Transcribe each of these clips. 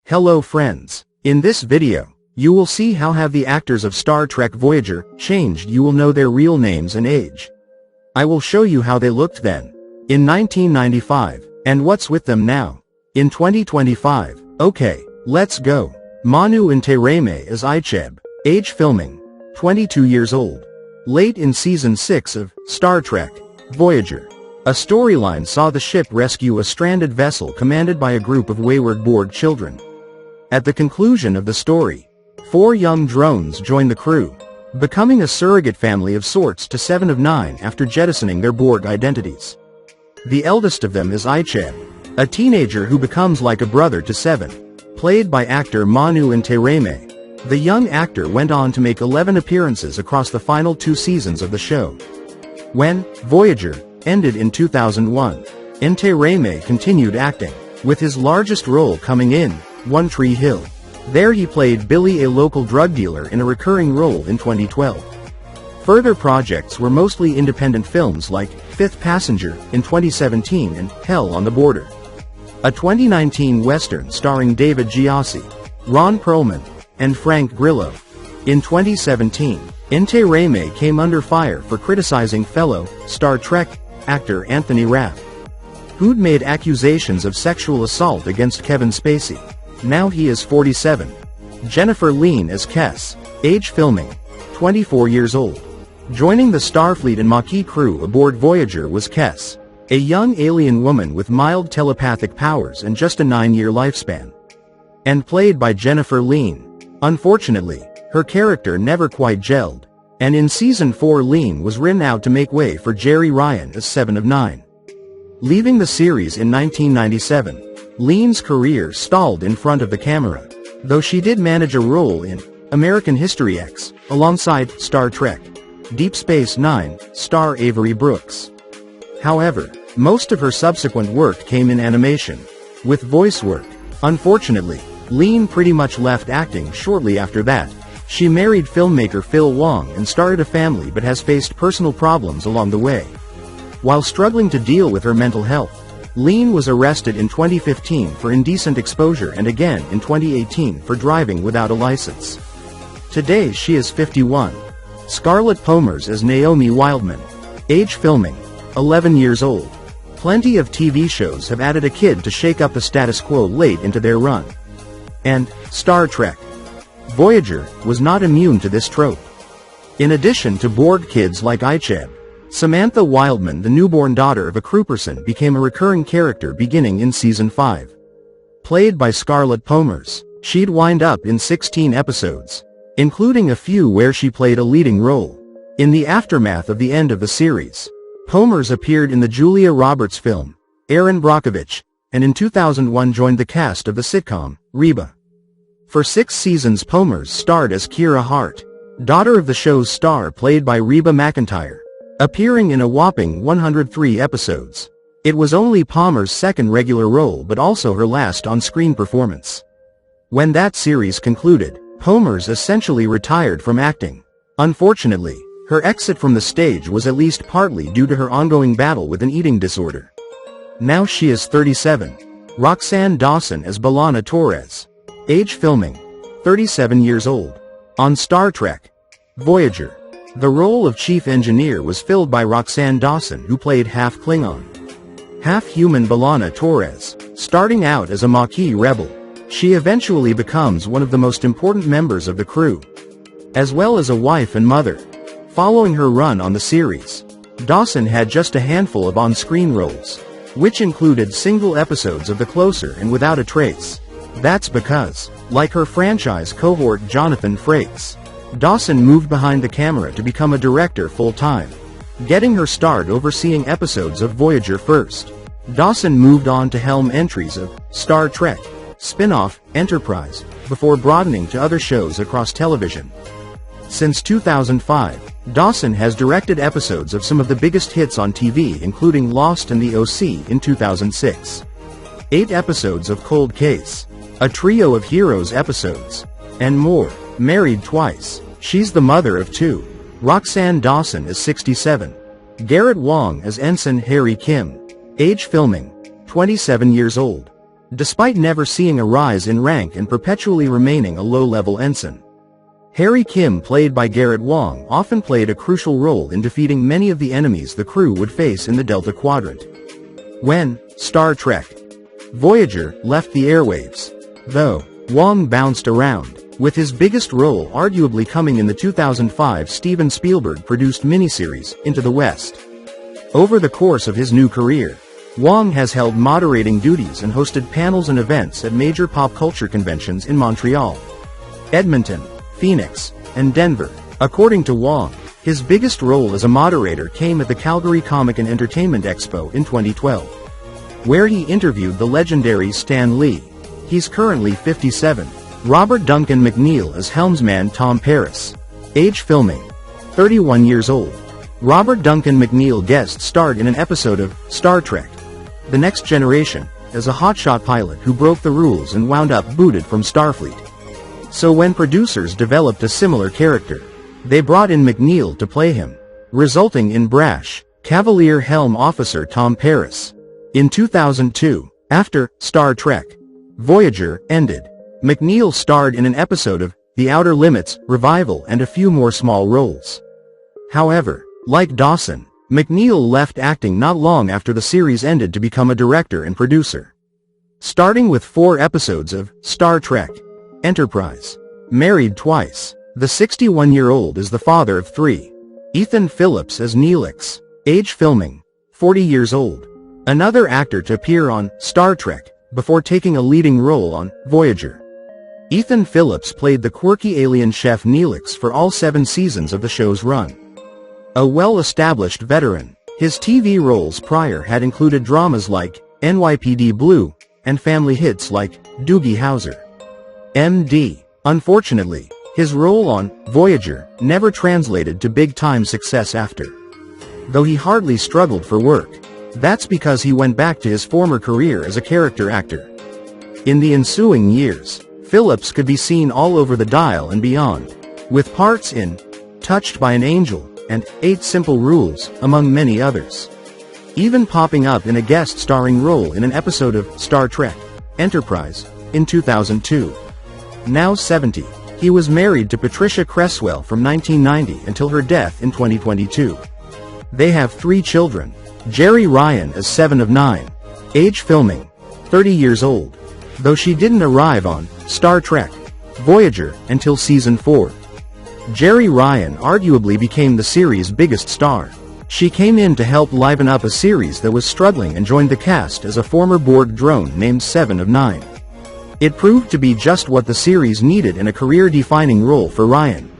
Hello friends. In this video, you will see how have the actors of Star Trek Voyager changed. You will know their real names and age. I will show you how they looked then, in 1995, and what's with them now, in 2025. Okay, let's go. Manu and Tay as Icheb, age filming, 22 years old. Late in Season 6 of Star Trek Voyager, a storyline saw the ship rescue a stranded vessel commanded by a group of wayward Borg children. At the conclusion of the story, 4 young drones join the crew, becoming a surrogate family of sorts to 7 of 9 after jettisoning their Borg identities. The eldest of them is Icheb, a teenager who becomes like a brother to 7, played by actor Manu and Tay. The young actor went on to make 11 appearances across the final 2 seasons of the show. When Voyager ended in 2001, Tay continued acting, with his largest role coming in One Tree Hill. There he played Billy, a local drug dealer, in a recurring role in 2012. Further projects were mostly independent films like Fifth Passenger in 2017 and Hell on the Border, a 2019 Western starring David Giassi, Ron Perlman, and Frank Grillo. In 2017, Tay came under fire for criticizing fellow Star Trek actor Anthony Rapp, who'd made accusations of sexual assault against Kevin Spacey. Now he is 47. Jennifer Lien as Kes, age filming, 24 years old. Joining the Starfleet and Maquis crew aboard Voyager was Kes, a young alien woman with mild telepathic powers and just a 9-year lifespan, and played by Jennifer Lien. Unfortunately, her character never quite gelled, and in Season 4 Lien was written out to make way for Jeri Ryan as 7 of 9. Leaving the series in 1997, Lien's career stalled in front of the camera, though she did manage a role in American History X, alongside Star Trek Deep Space Nine star Avery Brooks. However, most of her subsequent work came in animation, with voice work. Unfortunately, Lien pretty much left acting shortly after that. She married filmmaker Phil Wong and started a family, but has faced personal problems along the way. While struggling to deal with her mental health, Lien was arrested in 2015 for indecent exposure and again in 2018 for driving without a license. Today she is 51. Scarlett Pomers as Naomi Wildman, age filming, 11 years old. Plenty of TV shows have added a kid to shake up the status quo late into their run. And Star Trek Voyager was not immune to this trope. In addition to Borg kids like Icheb, Samantha Wildman, the newborn daughter of a crewperson, became a recurring character beginning in Season 5. Played by Scarlett Pomers, she'd wind up in 16 episodes, including a few where she played a leading role. In the aftermath of the end of the series, Pomers appeared in the Julia Roberts film, Erin Brockovich, and in 2001 joined the cast of the sitcom, Reba. For 6 seasons Pomers starred as Kira Hart, daughter of the show's star, played by Reba McEntire, appearing in a whopping 103 episodes. It was only Pomers' second regular role but also her last on-screen performance. When that series concluded, Pomers essentially retired from acting. Unfortunately, her exit from the stage was at least partly due to her ongoing battle with an eating disorder. Now she is 37. Roxanne Dawson as B'Elanna Torres, age filming, 37 years old. On Star Trek Voyager, the role of chief engineer was filled by Roxanne Dawson, who played half Klingon, half human B'Elanna Torres. Starting out as a Maquis rebel, she eventually becomes one of the most important members of the crew, as well as a wife and mother. Following her run on the series, Dawson had just a handful of on-screen roles, which included single episodes of The Closer and Without a Trace. That's because, like her franchise cohort Jonathan Frakes, Dawson moved behind the camera to become a director full-time, getting her start overseeing episodes of Voyager first. Dawson moved on to helm entries of Star Trek spin-off Enterprise, before broadening to other shows across television. Since 2005, Dawson has directed episodes of some of the biggest hits on TV, including Lost and The OC in 2006, 8 episodes of Cold Case, a trio of Heroes episodes, and more. Married twice, she's the mother of 2. Roxanne Dawson is 67. Garrett Wang as Ensign Harry Kim, age filming, 27 years old. despite never seeing a rise in rank and perpetually remaining a low-level ensign. Harry Kim, played by Garrett Wang, often played a crucial role in defeating many of the enemies the crew would face in the Delta Quadrant. When Star Trek Voyager left the airwaves, though, Wang bounced around, with his biggest role arguably coming in the 2005 Steven Spielberg-produced miniseries, Into the West. Over the course of his new career, Wang has held moderating duties and hosted panels and events at major pop culture conventions in Montreal, Edmonton, Phoenix, and Denver. According to Wang, his biggest role as a moderator came at the Calgary Comic and Entertainment Expo in 2012, where he interviewed the legendary Stan Lee. He's currently 57. Robert Duncan McNeil as helmsman Tom Paris. Age filming: 31 years old. Robert Duncan McNeil guest starred in an episode of Star Trek: The Next Generation as a hotshot pilot who broke the rules and wound up booted from Starfleet. So when producers developed a similar character, they brought in McNeil to play him, resulting in brash, Cavalier Helm Officer Tom Paris. In 2002, after Star Trek Voyager ended, McNeil starred in an episode of The Outer Limits Revival and a few more small roles. However, like Dawson, McNeil left acting not long after the series ended to become a director and producer. Starting with 4 episodes of Star Trek Enterprise. Married twice, the 61-year-old is the father of 3. Ethan Phillips as Neelix. Age filming: 40 years old. Another actor to appear on Star Trek before taking a leading role on Voyager. Ethan Phillips played the quirky alien chef Neelix for all 7 seasons of the show's run. A well-established veteran, his TV roles prior had included dramas like NYPD Blue and family hits like Doogie Howser, MD. Unfortunately, his role on Voyager never translated to big-time success after. Though he hardly struggled for work, that's because he went back to his former career as a character actor. In the ensuing years, Phillips could be seen all over the dial and beyond, with parts in Touched by an Angel and 8 Simple Rules, among many others. Even popping up in a guest starring role in an episode of Star Trek Enterprise in 2002. Now 70, he was married to Patricia Cresswell from 1990 until her death in 2022. They have 3 children, Jerry Ryan as 7 of 9. Age filming: 30 years old. Though she didn't arrive on Star Trek Voyager until season 4. Jerry Ryan arguably became the series' biggest star. She came in to help liven up a series that was struggling and joined the cast as a former Borg drone named 7 of 9. It proved to be just what the series needed in a career-defining role for Ryan.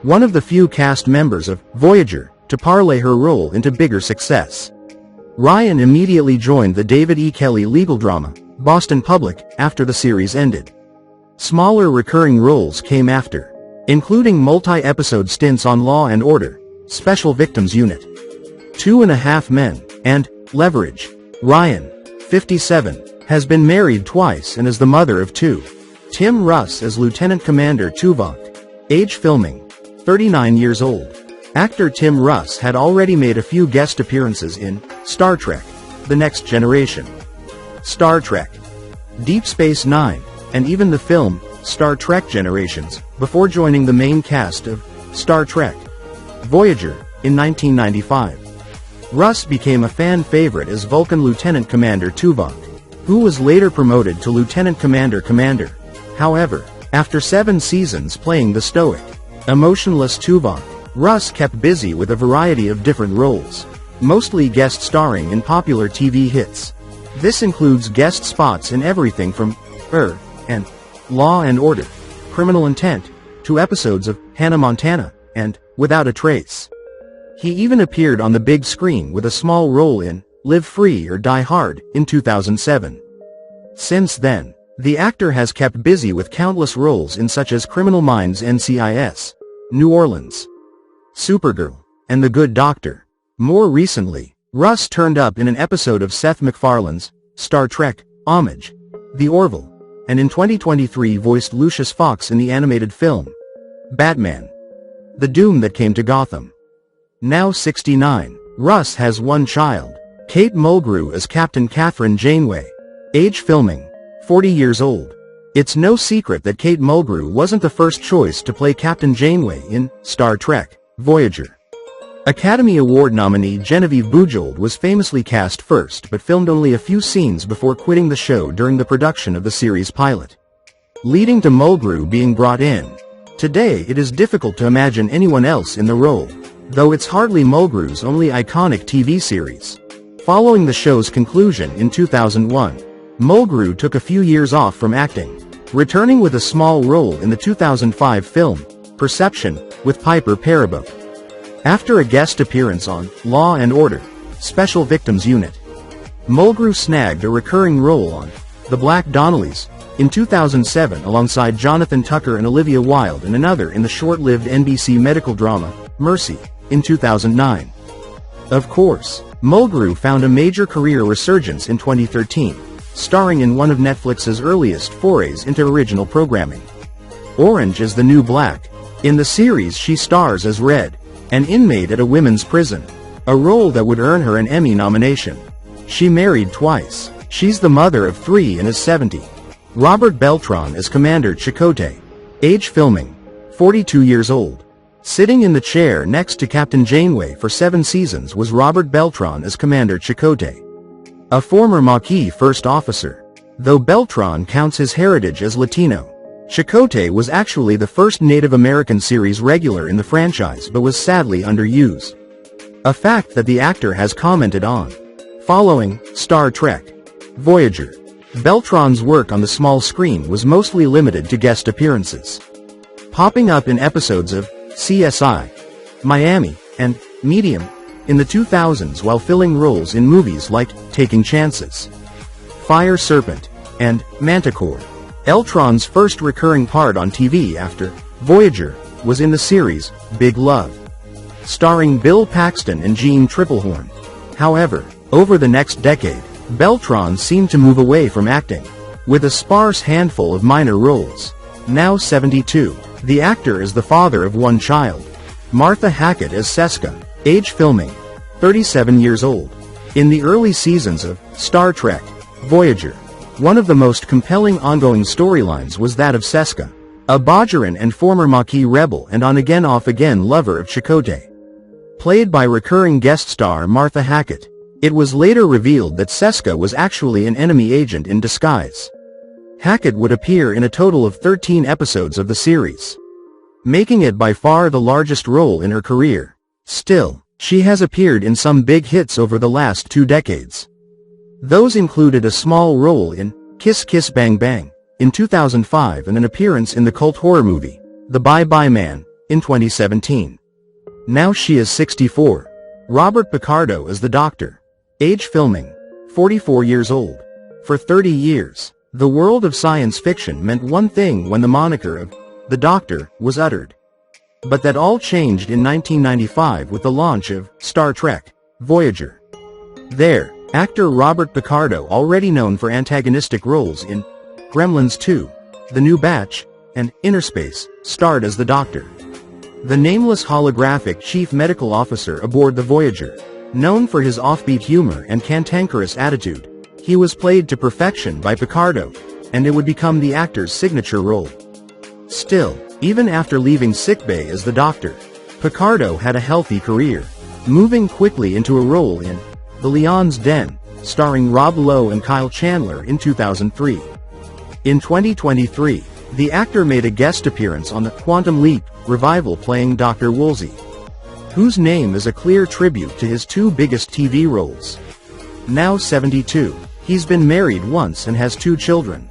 One of the few cast members of Voyager to parlay her role into bigger success. Ryan immediately joined the David E. Kelly legal drama, Boston Public, after the series ended. Smaller recurring roles came after, including multi-episode stints on Law and Order, Special Victims Unit, 2.5 Men, and Leverage. Ryan, 57, has been married twice and is the mother of 2. Tim Russ as Lieutenant Commander Tuvok. Age filming: 39 years old. Actor Tim Russ had already made a few guest appearances in Star Trek: The Next Generation, Star Trek Deep Space Nine, and even the film Star Trek Generations, before joining the main cast of Star Trek Voyager in 1995. Russ became a fan favorite as Vulcan Lieutenant Commander Tuvok, who was later promoted to Lieutenant Commander. However, after 7 seasons playing the stoic, emotionless Tuvok, Russ kept busy with a variety of different roles, mostly guest starring in popular TV hits. This includes guest spots in everything from and Law and Order, Criminal Intent, to episodes of Hannah Montana and Without a Trace. He even appeared on the big screen with a small role in Live Free or Die Hard in 2007. Since then, the actor has kept busy with countless roles in such as Criminal Minds NCIS, New Orleans, Supergirl, and The Good Doctor. More recently, Russ turned up in an episode of Seth MacFarlane's Star Trek Homage, The Orville, and in 2023 voiced Lucius Fox in the animated film Batman: The Doom That Came to Gotham. Now 69, Russ has 1 child, Kate Mulgrew as Captain Catherine Janeway. Age filming: 40 years old. It's no secret that Kate Mulgrew wasn't the first choice to play Captain Janeway in Star Trek Voyager. Academy Award nominee Genevieve Bujold was famously cast first but filmed only a few scenes before quitting the show during the production of the series pilot, leading to Mulgrew being brought in. Today it is difficult to imagine anyone else in the role, though it's hardly Mulgrew's only iconic TV series. Following the show's conclusion in 2001, Mulgrew took a few years off from acting, returning with a small role in the 2005 film Perception with Piper Perabo. After a guest appearance on Law and Order: Special Victims Unit, Mulgrew snagged a recurring role on The Black Donnellys in 2007 alongside Jonathan Tucker and Olivia Wilde, and another in the short-lived NBC medical drama Mercy in 2009. Of course, Mulgrew found a major career resurgence in 2013, starring in one of Netflix's earliest forays into original programming, Orange is the New Black. In the series she stars as Red, an inmate at a women's prison, a role that would earn her an Emmy nomination. She married twice. She's the mother of 3 and is 70. Robert Beltran as Commander Chakotay. Age filming: 42 years old. Sitting in the chair next to Captain Janeway for 7 seasons was Robert Beltran as Commander Chakotay, a former Maquis first officer. Though Beltran counts his heritage as Latino, Chakotay was actually the first Native American series regular in the franchise but was sadly underused, a fact that the actor has commented on. Following Star Trek Voyager, Beltran's work on the small screen was mostly limited to guest appearances, popping up in episodes of CSI, Miami, and Medium in the 2000s while filling roles in movies like Taking Chances, Fire Serpent, and Manticore. Beltran's first recurring part on TV after Voyager was in the series Big Love, starring Bill Paxton and Jean Triplehorn. However, over the next decade, Beltran seemed to move away from acting, with a sparse handful of minor roles. Now 72, the actor is the father of 1 child. Martha Hackett as Seska. Age filming: 37 years old. In the early seasons of Star Trek Voyager, one of the most compelling ongoing storylines was that of Seska, a Bajoran and former Maquis rebel and on-again off-again lover of Chakotay. Played by recurring guest star Martha Hackett, it was later revealed that Seska was actually an enemy agent in disguise. Hackett would appear in a total of 13 episodes of the series, making it by far the largest role in her career. Still, she has appeared in some big hits over the last 2 decades. Those included a small role in Kiss Kiss Bang Bang in 2005 and an appearance in the cult horror movie The Bye Bye Man in 2017. Now she is 64. Robert Picardo as the Doctor. Age filming: 44 years old. For 30 years, the world of science fiction meant one thing when the moniker of the Doctor was uttered. But that all changed in 1995 with the launch of Star Trek Voyager. There, actor Robert Picardo, already known for antagonistic roles in Gremlins 2, The New Batch, and Inner Space, starred as the Doctor, the nameless holographic chief medical officer aboard the Voyager. Known for his offbeat humor and cantankerous attitude, he was played to perfection by Picardo, and it would become the actor's signature role. Still, even after leaving sickbay as the Doctor, Picardo had a healthy career, moving quickly into a role in The Leon's Den, starring Rob Lowe and Kyle Chandler in 2003. In 2023, the actor made a guest appearance on the Quantum Leap revival playing Dr. Woolsey, whose name is a clear tribute to his 2 biggest TV roles. Now 72, he's been married once and has 2 children.